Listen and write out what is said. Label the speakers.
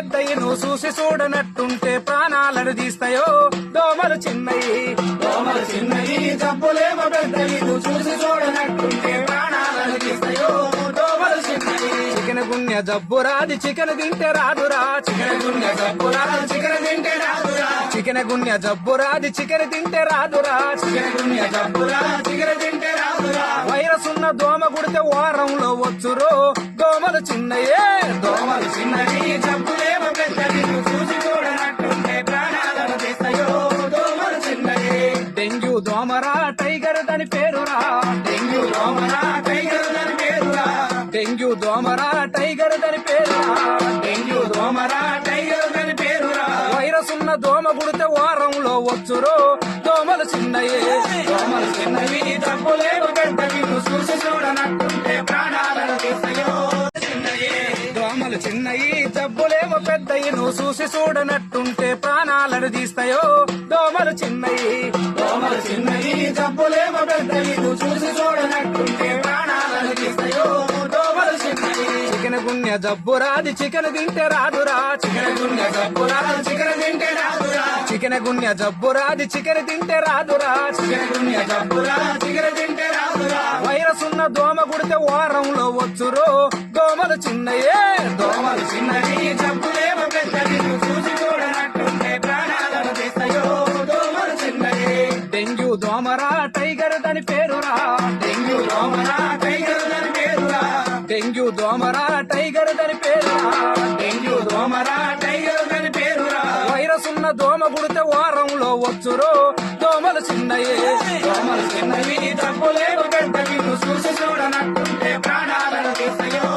Speaker 1: పెద్దయి నువ్వు చూసి చూడనట్టుంటే ప్రాణాలను తీస్తాయో దోమలు చిన్నయి
Speaker 2: జబ్బులేమో పెద్దవి నువ్వు చూసి చూడనట్టుంటే ప్రాణాలను తీస్తాయో దోమలు చిన్నవి.
Speaker 1: చికెన్ గున్య జబ్బు రాది చికెన్ తింటే రాదురా
Speaker 2: చికెన్ గుండె జబ్బు రాదు చికెన్ తింటే రాదురా.
Speaker 1: చికెన్ గున్య జబ్బు రాది చికెన్ తింటే రాదురా
Speaker 2: చికెన్ గుండె జబ్బు రాదు చికెన్ తింటే రాదురా.
Speaker 1: వైరస్ ఉన్న దోమ గుడితే వారంలో వచ్చురో దోమలు చిన్నయే
Speaker 2: దోమలు చిన్నవి జబ్బులేమో పెద్దవి నువ్వు చూసి చూడనట్టుంటే ప్రాణాలను తీస్తాయో దోమలు చిన్నవి.
Speaker 1: డెంగ్యూ దోమరా టైగర్ దాని పేరురా
Speaker 2: డెంగ్యూ దోమరా టైగర్ దాని పేరురా.
Speaker 1: డెంగ్యూ దోమరా టైగర్ దాని పేరురా
Speaker 2: డెంగ్యూ దోమరా టైగర్ దాని పేరురా.
Speaker 1: వైరస్ ఉన్న దోమ గుడితే వారంలో వచ్చురో దోమలు చిన్నయే
Speaker 2: దోమలు చిన్నవి జబ్బులేమో పెద్దవి నువ్వు చూసి చూడనట్టుంటే ప్రాణాలను తీస్తాయో చిన్నవి.
Speaker 1: దోమలు చిన్నయి జబ్బులేమో పెద్దయి నువ్వు చూసి చూడనట్టుంటే ప్రాణాలను తీస్తాయో దోమలు చిన్నయి
Speaker 2: దోమలు చిన్నవి జబ్బులేమో పెద్దవి నువ్వు చూసి చూడనట్టుంటే ప్రాణాలను తీస్తాయో దోమలు చిన్నవి.
Speaker 1: చికెన్ గున్య జబ్బు రాది చికెన్ తింటే రాదురా
Speaker 2: చికెన్ గుండె జబ్బు రాదు చికెన్ తింటే రాదురా.
Speaker 1: చికెన్ గున్య జబ్బు రాది చికెన్ తింటే రాదురా
Speaker 2: చికెన్ గుండె జబ్బు రాదు చికెన్ తింటే రాదురా.
Speaker 1: వైరస్ ఉన్న దోమ గుడితే వారంలో వచ్చురో దోమలు చిన్నయే
Speaker 2: దోమలు చిన్నవి జబ్బులేమో పెద్దవి నువ్వు చూసి చూడనట్టుంటే ప్రాణాలను తీస్తాయో దోమలు చిన్నవి.
Speaker 1: డెంగ్యూ దోమరా టైగర్ దాని పేరురా
Speaker 2: డెంగ్యూ దోమరా టైగర్ దాని పేరురా.
Speaker 1: డెంగ్యూ దోమరా టైగర్ దాని పేరురా
Speaker 2: డెంగ్యూ దోమరా టైగర్ దాని పేరురా.
Speaker 1: వైరస్ ఉన్న దోమ గుడితే వారంలో వచ్చురో దోమలు చిన్నయే
Speaker 2: దోమలు చిన్నవి జబ్బులేమో పెద్దవి నువ్వు చూసి చూడనట్టుంటే